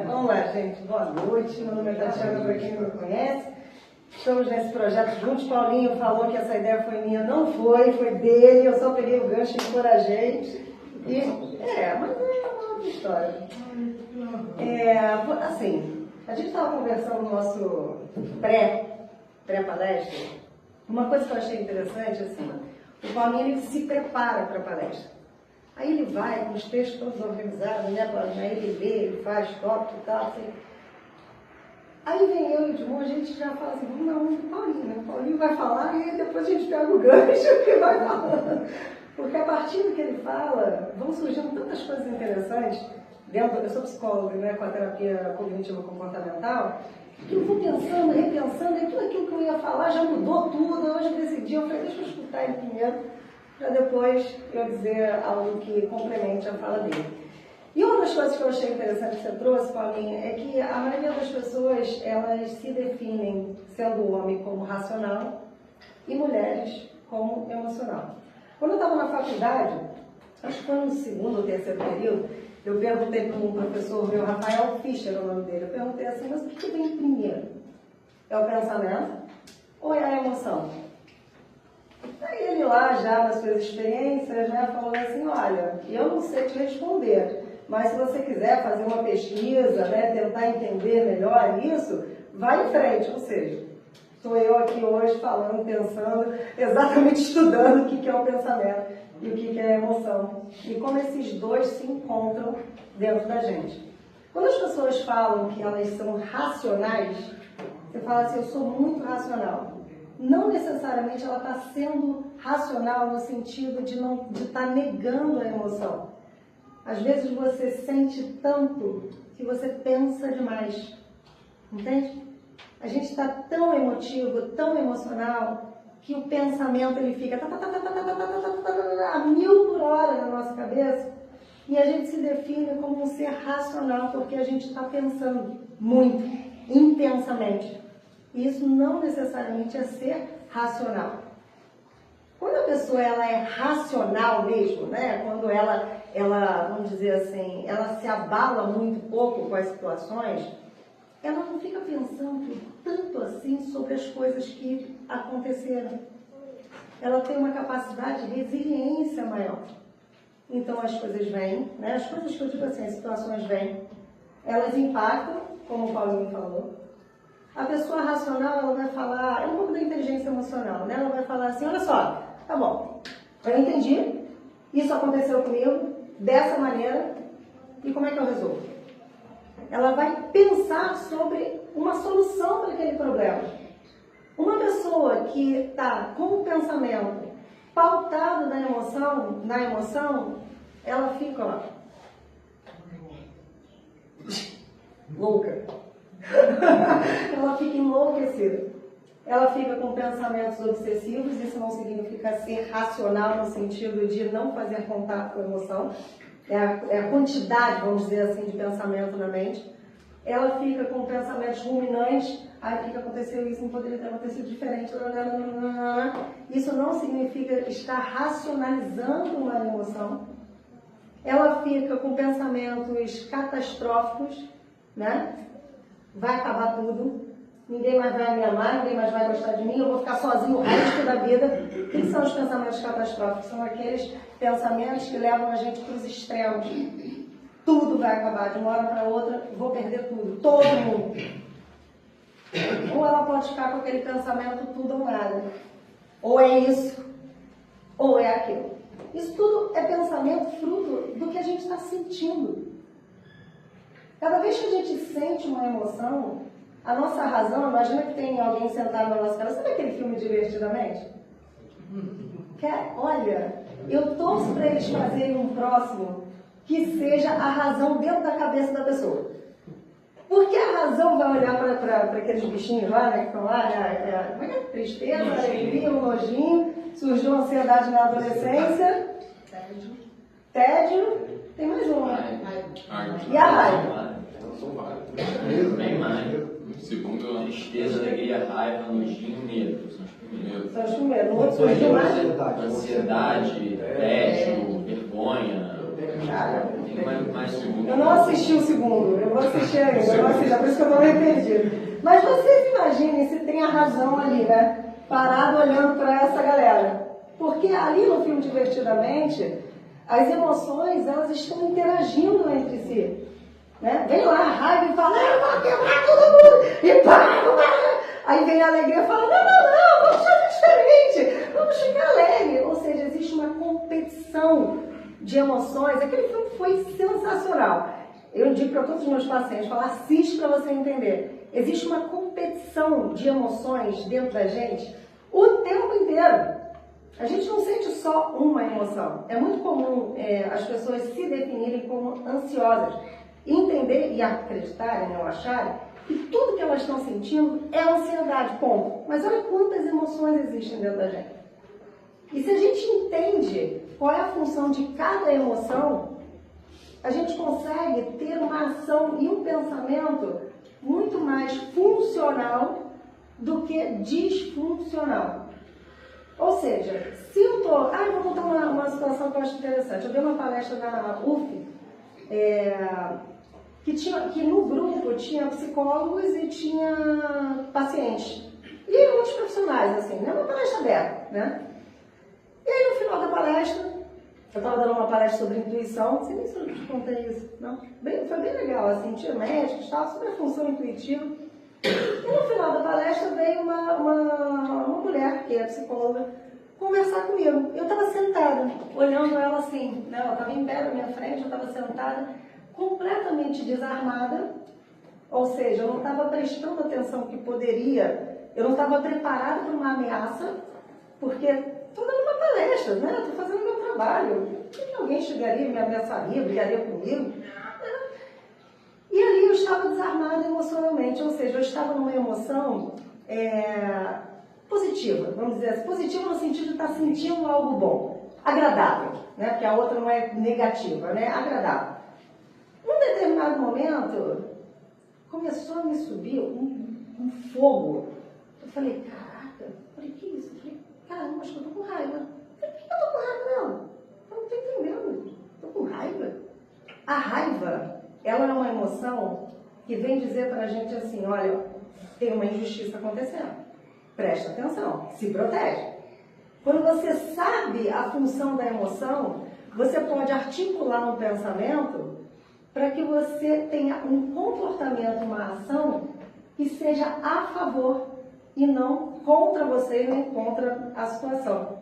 Vamos lá, gente. Boa noite. Meu nome é Tatiana, para quem não me conhece. Estamos nesse projeto juntos. Paulinho falou que essa ideia foi minha. Não foi, foi dele. Eu só peguei o gancho e encorajei. Mas é uma outra história. Assim, a gente estava conversando no nosso pré-palestra. Uma coisa que eu achei interessante, assim, o Paulinho ele se prepara para a palestra. Aí ele vai com os textos todos organizados, né? Aí ele lê, ele faz tópico e tal, assim. Aí vem eu e o Edmond, a gente já fala assim, não, o Paulinho, né? O Paulinho vai falar e aí depois a gente pega o gancho e vai falando. Porque a partir do que ele fala, vão surgindo tantas coisas interessantes. Eu sou psicóloga, né, com a terapia cognitivo-comportamental, que eu vou pensando, repensando, e tudo aquilo que eu ia falar já mudou tudo. Hoje eu decidi, eu falei, deixa eu escutar ele primeiro, para depois eu dizer algo que complemente a fala dele. E uma das coisas que eu achei interessante que você trouxe, Paulinha, é que a maioria das pessoas, elas se definem, sendo homem, como racional e mulheres como emocional. Quando eu estava na faculdade, acho que foi no segundo ou terceiro período, eu perguntei para um professor meu, Rafael Fischer é o nome dele, eu perguntei assim, mas o que vem primeiro? É o pensamento ou é a emoção? Aí ele lá, já nas suas experiências, já falou assim, olha, eu não sei te responder, mas se você quiser fazer uma pesquisa, né, tentar entender melhor isso, vai em frente, ou seja, estou eu aqui hoje falando, pensando, exatamente estudando o que é o pensamento e o que é a emoção. E como esses dois se encontram dentro da gente. Quando as pessoas falam que elas são racionais, você fala assim, eu sou muito racional. Não necessariamente ela está sendo racional no sentido de estar negando a emoção. Às vezes você sente tanto que você pensa demais. Entende? A gente está tão emotivo, tão emocional, que o pensamento ele fica a 1000 por hora na nossa cabeça e a gente se define como um ser racional porque a gente está pensando muito, intensamente. E isso não necessariamente é ser racional. Quando a pessoa ela é racional mesmo, né? Quando ela, vamos dizer assim, ela se abala muito pouco com as situações, ela não fica pensando tanto assim sobre as coisas que aconteceram. Ela tem uma capacidade de resiliência maior. Então as coisas vêm, né? As coisas que eu digo assim, as situações vêm, elas impactam, como o Paulinho falou. A pessoa racional, ela vai falar, é um pouco da inteligência emocional, né? Ela vai falar assim, olha só, tá bom, eu entendi, isso aconteceu comigo, dessa maneira, e como é que eu resolvo? Ela vai pensar sobre uma solução para aquele problema. Uma pessoa que está com o pensamento pautado na emoção, ela fica lá, louca. Ela fica enlouquecida. Ela fica com pensamentos obsessivos, isso não significa ser racional no sentido de não fazer contato com a emoção. É a quantidade, vamos dizer assim, de pensamento na mente. Ela fica com pensamentos ruminantes. O que aconteceu? Isso não poderia ter acontecido diferente. Isso não significa estar racionalizando uma emoção. Ela fica com pensamentos catastróficos, né? Vai acabar tudo. Ninguém mais vai me amar, ninguém mais vai gostar de mim, eu vou ficar sozinho o resto da vida. O que são os pensamentos catastróficos? São aqueles pensamentos que levam a gente para os extremos. Tudo vai acabar, de uma hora para outra, vou perder tudo, todo mundo. Ou ela pode ficar com aquele pensamento tudo ou nada. Ou é isso, ou é aquilo. Isso tudo é pensamento fruto do que a gente está sentindo. Cada vez que a gente sente uma emoção, a nossa razão, imagina que tem alguém sentado na nossa cara, sabe aquele filme Divertidamente? Olha, eu torço para eles fazerem um próximo que seja a razão dentro da cabeça da pessoa. Porque a razão vai olhar para aqueles bichinhos lá, né, que estão lá, como é que é? Tristeza, alegria, um nojinho, surgiu a ansiedade na adolescência, tédio, tem mais uma, né? E a raiva. São vários. Bem mais. Segundo, tristeza, alegria, raiva, nojinho, medo. São os primeiros. São os primeiros. No outro surgiu mais. Ansiedade, tédio, vergonha. Cara, Mais segundo. eu não assisti o segundo, eu vou assistir ainda, eu não assisti, por isso que eu estou meio perdido. Mas vocês imaginem se tem a razão ali, né? Parado olhando para essa galera. Porque ali no filme Divertidamente, as emoções, elas estão interagindo entre si. Né? Vem lá a raiva e fala, eu vou quebrar todo mundo, e pá. Aí vem a alegria e fala, não, vamos fazer diferente, vamos ficar alegre. Ou seja, existe uma competição de emoções. Aquele filme foi sensacional. Eu digo para todos os meus pacientes, falo, assiste para você entender. Existe uma competição de emoções dentro da gente o tempo inteiro. A gente não sente só uma emoção. É muito comum as pessoas se definirem como ansiosas. Entender e acreditarem, ou acharem, que tudo que elas estão sentindo é ansiedade, ponto. Mas olha quantas emoções existem dentro da gente. E se a gente entende qual é a função de cada emoção, a gente consegue ter uma ação e um pensamento muito mais funcional do que disfuncional. Ou seja, se eu estou... eu vou contar uma situação que eu acho interessante. Eu dei uma palestra na UF, que no grupo tinha psicólogos e tinha pacientes. E outros profissionais, assim, né? Uma palestra aberta, né? E aí, no final da palestra, eu estava dando uma palestra sobre intuição, não sei nem se eu te contei isso, não? Foi bem legal, assim, tinha médicos, tal, sobre a função intuitiva. E no final da palestra veio uma mulher, que é psicóloga, conversar comigo. Eu estava sentada, olhando ela assim, né? Ela estava em pé na minha frente, eu estava sentada, completamente desarmada, ou seja, eu não estava prestando atenção que poderia, eu não estava preparada para uma ameaça, porque estou dando uma palestra, né? Estou fazendo meu trabalho. Que alguém chegaria, me ameaçaria, brigaria comigo? E ali eu estava desarmada emocionalmente, ou seja, eu estava numa emoção positiva, vamos dizer assim, positiva no sentido de estar sentindo algo bom, agradável, né? Porque a outra não é negativa, né? Agradável. Num determinado momento, começou a me subir um fogo. Eu falei, caraca, que isso? Eu falei, caramba, acho que eu tô com raiva. Eu falei, por que eu tô com raiva dela? Eu não tô entendendo, tô com raiva. A raiva, ela é uma emoção que vem dizer pra gente assim, olha, tem uma injustiça acontecendo. Presta atenção, se protege. Quando você sabe a função da emoção, você pode articular um pensamento para que você tenha um comportamento, uma ação que seja a favor e não contra você nem contra a situação.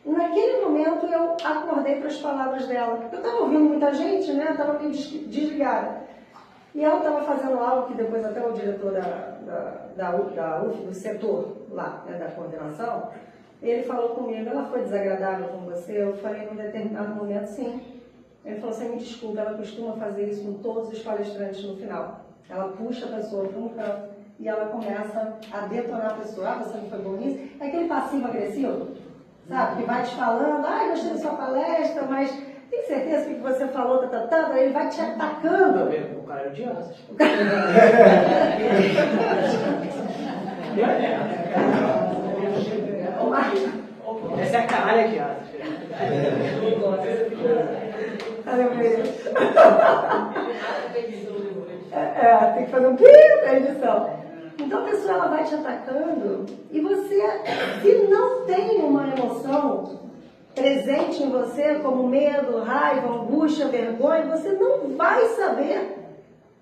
Naquele momento eu acordei para as palavras dela. Eu estava ouvindo muita gente, né? Estava meio desligada. E ela estava fazendo algo que depois até o diretor da UF, do setor lá, né, da coordenação, ele falou comigo, ela foi desagradável com você? Eu falei num determinado momento, sim. Ele falou, você me desculpa, ela costuma fazer isso com todos os palestrantes no final. Ela puxa a pessoa para um canto e ela começa a detonar a pessoa. Você não foi bom nisso? É aquele passivo-agressivo, sabe? Que vai te falando, gostei da sua palestra, mas tem certeza que o que você falou, ele vai te atacando. O cara é de asas. Essa é a caralha de asas. Tem que fazer um pi na edição. Então a pessoa ela vai te atacando e você, se não tem uma emoção presente em você, como medo, raiva, angústia, vergonha, você não vai saber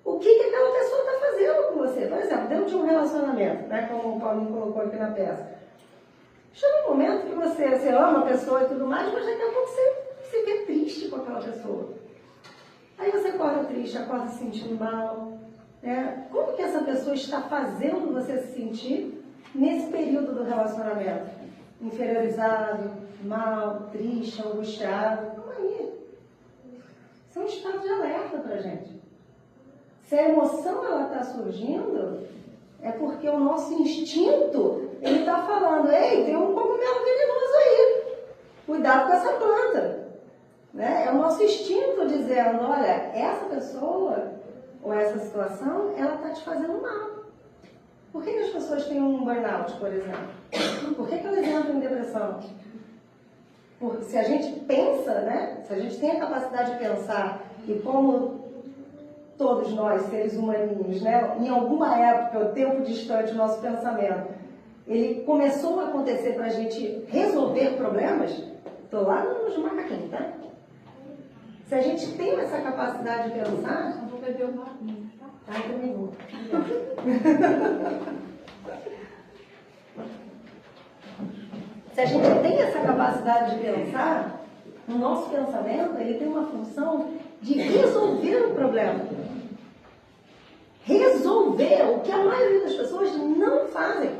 o que aquela pessoa está fazendo com você. Por exemplo, dentro de um relacionamento, né, como o Paulinho colocou aqui na peça. Chega um momento que você ama a pessoa e tudo mais, mas daqui a pouco você se vê triste com aquela pessoa. Aí você acorda triste, acorda se sentindo mal. Né? Como que essa pessoa está fazendo você se sentir nesse período do relacionamento? Inferiorizado, mal, triste, angustiado. Calma aí. Isso é um estado de alerta para a gente. Se a emoção está surgindo, é porque o nosso instinto ele está falando, ei, tem um cogumelo venenoso aí. Cuidado com essa planta. Né? É o nosso instinto dizendo, olha, essa pessoa ou essa situação, ela está te fazendo mal. Por que as pessoas têm um burnout, por exemplo? Por que elas entram em depressão? se a gente pensa, né? Se a gente tem a capacidade de pensar, e como todos nós, seres humaninhos, né? Em alguma época, o tempo distante, o nosso pensamento, ele começou a acontecer para a gente resolver problemas, estou lá nos macaquinhos, tá? Se a gente tem essa capacidade de pensar... Eu vou beber uma aguinha, tá? Ai, também vou. Se a gente tem essa capacidade de pensar, o nosso pensamento ele tem uma função de resolver o problema. Resolver o que a maioria das pessoas não fazem.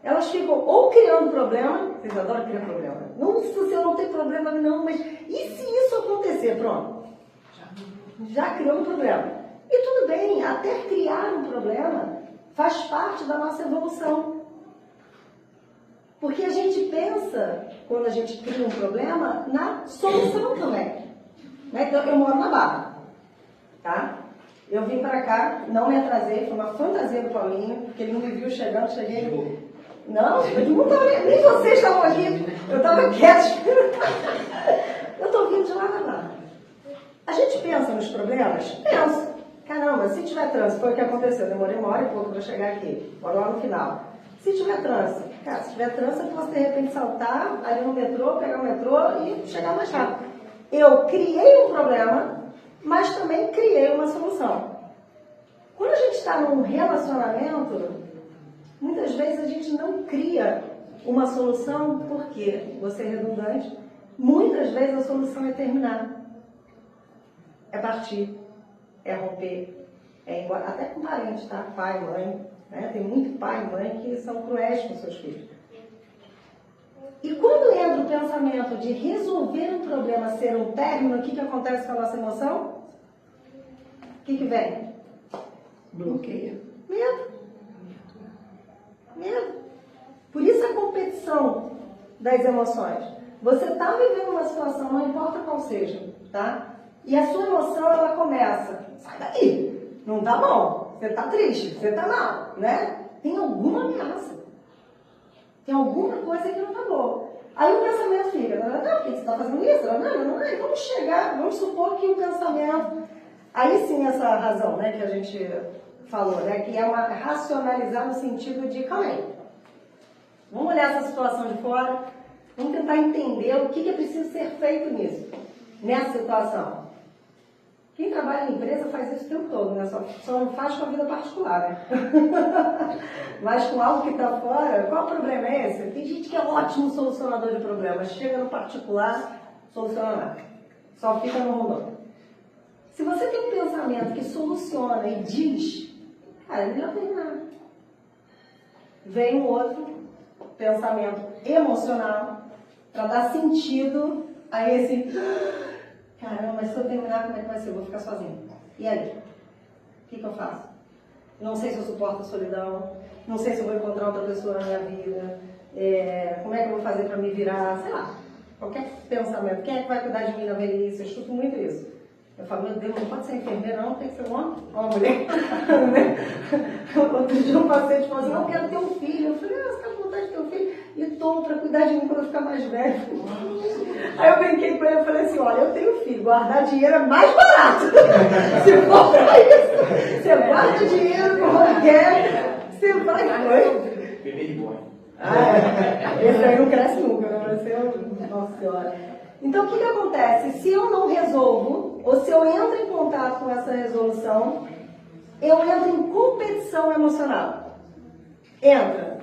Elas ficam ou criando problema, vocês adoram criar problema. Não, se eu não tenho problema não, mas e se isso acontecer? Pronto. Já criou um problema. E tudo bem, até criar um problema faz parte da nossa evolução. Porque a gente pensa, quando a gente cria um problema, na solução também. Né? Então, eu moro na Barra, tá? Eu vim pra cá, não me atrasei, foi uma fantasia do Paulinho, porque ele não me viu chegando, cheguei... Não, eu não tava, nem vocês estavam aqui, eu estava quieto. Eu estou vindo de lá da Barra. A gente pensa nos problemas? Pensa. Caramba, se tiver trânsito, foi o que aconteceu, demorei 1h e pouco para chegar aqui, moro lá no final. Se tiver trânsito, cara, se tiver trânsito, eu posso de repente saltar ali no metrô, pegar o metrô e chegar mais rápido. Eu criei um problema, mas também criei uma solução. Quando a gente está num relacionamento, muitas vezes a gente não cria uma solução, porque, vou ser redundante, muitas vezes a solução é terminar, é partir, é romper, é ir embora, até com parentes, tá? Pai, mãe, né? Tem muito pai e mãe que são cruéis com seus filhos. E quando entra o pensamento de resolver um problema ser um término, o que acontece com a nossa emoção? O que vem? Bloqueia. Medo. Medo. Por isso a competição das emoções. Você está vivendo uma situação, não importa qual seja, tá? E a sua emoção, ela começa, sai daí, não tá bom, você tá triste, você tá mal, né? Tem alguma ameaça. Tem alguma coisa que não tá boa. Aí o pensamento fica, não, por que você está fazendo isso? Não, vamos chegar, vamos supor que o pensamento... Aí sim essa razão, né, que a gente falou, né, que é uma racionalizar no sentido de, calma aí, vamos olhar essa situação de fora, vamos tentar entender o que é preciso ser feito nisso, nessa situação. Quem trabalha em empresa faz isso o tempo todo, né? Só não faz com a vida particular, né? Mas com algo que está fora, qual o problema é esse? Tem gente que é ótimo solucionador de problemas, chega no particular, soluciona nada. Só fica no rondão. Se você tem um pensamento que soluciona e diz, cara, é melhor terminar. Vem um outro pensamento emocional para dar sentido a esse... Caramba, mas se eu terminar, como é que vai ser? Eu vou ficar sozinho. E aí? O que eu faço? Não sei se eu suporto a solidão, não sei se eu vou encontrar outra pessoa na minha vida, como é que eu vou fazer para me virar, sei lá. Qualquer pensamento. Quem é que vai cuidar de mim na velhice? Eu escuto muito isso. Eu falo, meu Deus, não pode ser enfermeira, não, tem que ser um homem ou uma mulher. Outro dia um paciente falou assim, não, eu quero ter um filho. Eu falei, você está com vontade de ter um filho? E estou para cuidar de mim quando eu ficar mais velho. Aí eu brinquei com ele e falei assim, olha, eu tenho filho, guardar dinheiro é mais barato. Se for para isso, você guarda dinheiro que você quer, você vai... Bebê de boa. Esse aí não cresce nunca, né? Vai ser Nossa Senhora. Então, o que acontece? Se eu não resolvo, ou se eu entro em contato com essa resolução, eu entro em competição emocional. Entra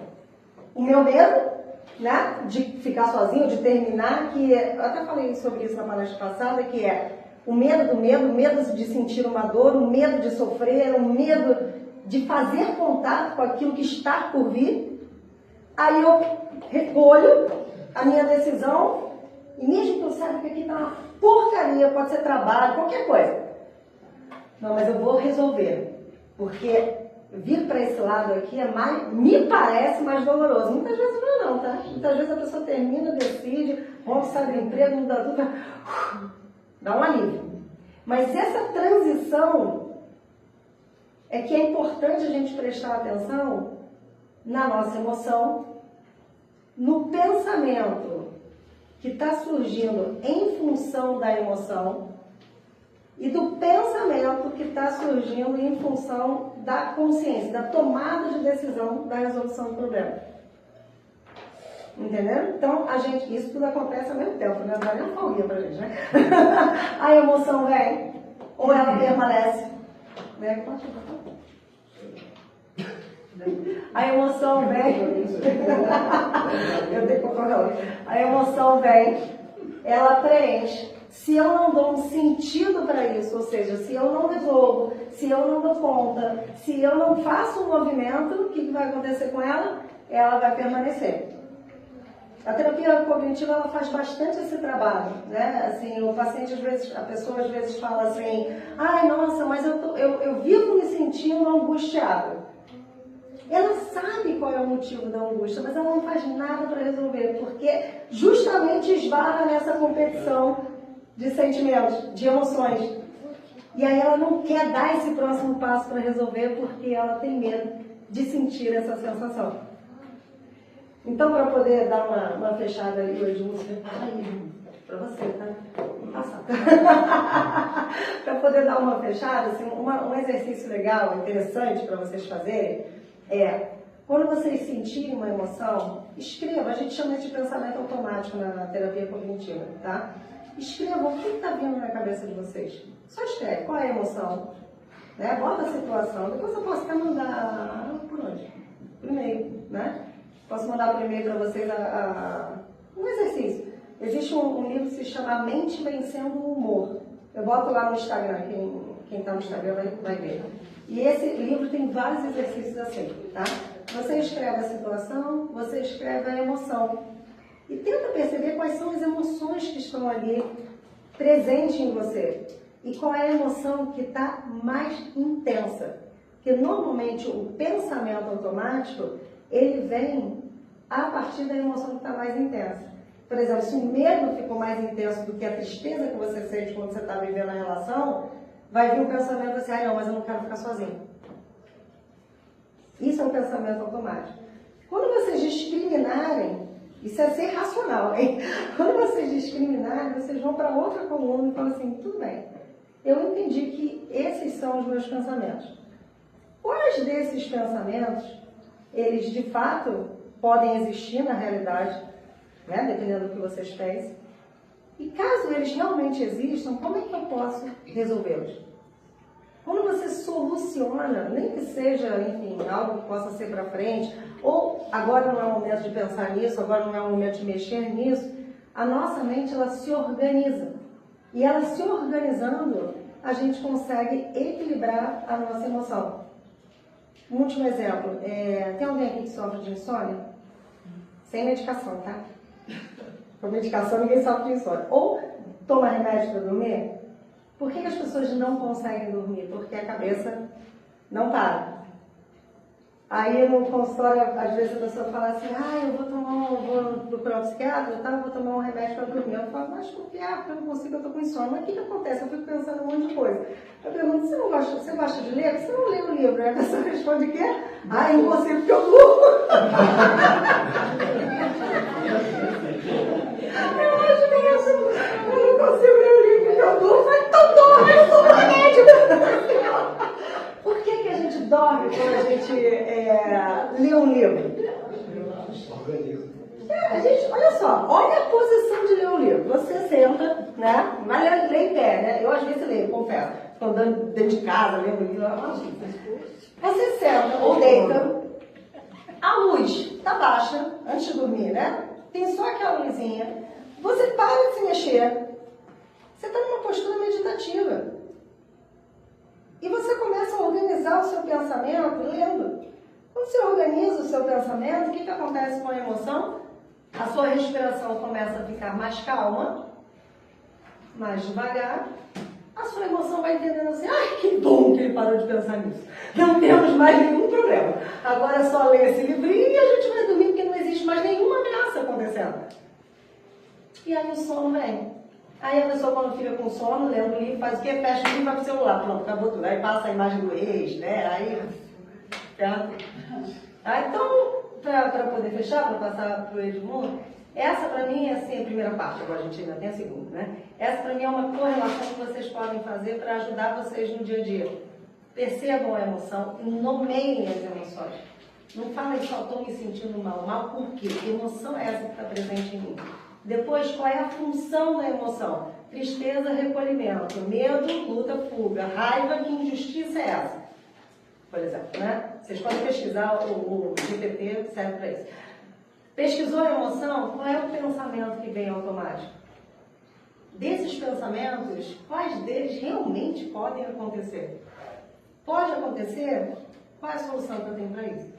o meu medo, né, de ficar sozinho, de terminar, que eu até falei sobre isso na palestra passada, que é o medo do medo, o medo de sentir uma dor, o medo de sofrer, o medo de fazer contato com aquilo que está por vir. Aí eu recolho a minha decisão, e mesmo que eu saiba que aqui está uma porcaria, pode ser trabalho, qualquer coisa. Não, mas eu vou resolver, porque vir para esse lado aqui é mais, me parece mais doloroso. Muitas vezes não é não, tá? Muitas vezes a pessoa termina, decide, rompe, sai do emprego, muda tudo, dá um alívio. Mas essa transição é que é importante a gente prestar atenção na nossa emoção, no pensamento que está surgindo em função da emoção e do pensamento que está surgindo em função da consciência, da tomada de decisão da resolução do problema. Entendeu? Então, isso tudo acontece ao mesmo tempo, né? Não dá nem uma folguinha pra gente, né? A emoção vem, ou ela permanece. Né? A emoção vem. Eu tenho que controlar. A emoção vem, ela preenche. Se eu não dou um sentido para isso, ou seja, se eu não resolvo, se eu não dou conta, se eu não faço um movimento, o que vai acontecer com ela? Ela vai permanecer. A terapia cognitiva ela faz bastante esse trabalho, né? Assim, o paciente a pessoa às vezes fala assim, ai nossa, mas eu vivo me sentindo angustiada. Ela sabe qual é o motivo da angústia, mas ela não faz nada para resolver, porque justamente esbarra nessa competição de sentimentos, de emoções. E aí ela não quer dar esse próximo passo para resolver, porque ela tem medo de sentir essa sensação. Então, para poder dar uma fechada ali hoje, música, para você, tá? Passar. Para poder dar uma fechada, assim, um exercício legal, interessante para vocês fazerem, quando vocês sentirem uma emoção, escreva, a gente chama isso de pensamento automático na terapia cognitiva, tá? Escrevam o que está vindo na cabeça de vocês. Só escreve qual é a emoção, né? Bota a situação, depois eu posso até mandar por onde? Por e-mail, né? Posso mandar por e-mail para vocês um exercício. Existe um livro que se chama Mente Vencendo o Humor. Eu boto lá no Instagram, quem está no Instagram vai ver. E esse livro tem vários exercícios assim, tá? Você escreve a situação, você escreve a emoção. E tenta perceber quais são as emoções que estão ali presentes em você. E qual é a emoção que está mais intensa. Porque normalmente o pensamento automático, ele vem a partir da emoção que está mais intensa. Por exemplo, se o medo ficou mais intenso do que a tristeza que você sente quando você está vivendo a relação, vai vir um pensamento assim, não, mas eu não quero ficar sozinho. Isso é um pensamento automático. Quando vocês discriminarem, isso é ser racional, hein? Quando vocês discriminarem, vocês vão para outra coluna e falam assim, tudo bem, eu entendi que esses são os meus pensamentos. Quais desses pensamentos, eles de fato podem existir na realidade, né? Dependendo do que vocês pensam. E caso eles realmente existam, como é que eu posso resolvê-los? Quando você soluciona, nem que seja, enfim, algo que possa ser para frente, ou agora não é o momento de pensar nisso, agora não é o momento de mexer nisso, a nossa mente ela se organiza. E ela se organizando, a gente consegue equilibrar a nossa emoção. Um último exemplo, tem alguém aqui que sofre de insônia? Sem medicação, tá? Com medicação ninguém sofre de insônia. Ou toma remédio para dormir? Por que as pessoas não conseguem dormir? Porque a cabeça não para. Aí no consultório, às vezes a pessoa fala assim, eu vou procurar um psiquiatra, eu vou tomar um remédio para dormir. Eu falo, mas por que? Porque eu não consigo, eu estou com insônia. Mas o que acontece? Eu fico pensando um monte de coisa. Eu pergunto, você gosta de ler? Você não lê o livro? Aí a pessoa responde o quê? Eu não consigo porque eu durmo. Eu acho mesmo. Eu não consigo ler o livro porque eu durmo. Mas então dorme, eu tomo remédio. Por que a gente dorme quando a gente lê um livro? Olha só, olha a posição de ler um livro. Você senta, né? Vai ler em pé, né? Eu às vezes leio, confesso. Estou andando dentro de casa, lendo livro. Você senta ou deita, a luz está baixa, antes de dormir, né? Tem só aquela luzinha. Você para de se mexer. Você está numa postura meditativa. E você começa a organizar o seu pensamento lendo. Quando você organiza o seu pensamento, o que acontece com a emoção? A sua respiração começa a ficar mais calma, mais devagar. A sua emoção vai entendendo assim, que bom que ele parou de pensar nisso. Não temos mais nenhum problema. Agora é só ler esse livrinho e a gente vai dormir porque não existe mais nenhuma ameaça acontecendo. E aí o sono vem. Aí a pessoa, quando fica com sono, lendo o livro, faz o quê? Fecha o livro e vai pro celular. Pronto, acabou tudo. Aí passa a imagem do ex, né? Aí, então, para poder fechar, para passar pro Edmundo, Essa para mim é assim, a primeira parte, agora a gente ainda tem a segunda, né? Essa para mim é uma correlação que vocês podem fazer para ajudar vocês no dia a dia. Percebam a emoção e nomeiem as emoções. Não falem só, estou me sentindo mal. Mal por quê? Que emoção é essa que está presente em mim? Depois, qual é a função da emoção? Tristeza, recolhimento. Medo, luta, fuga. Raiva, que injustiça é essa? Por exemplo, né? Vocês podem pesquisar, o GPT serve para isso. Pesquisou a emoção? Qual é o pensamento que vem automático? Desses pensamentos, quais deles realmente podem acontecer? Pode acontecer? Qual é a solução que eu tenho para isso?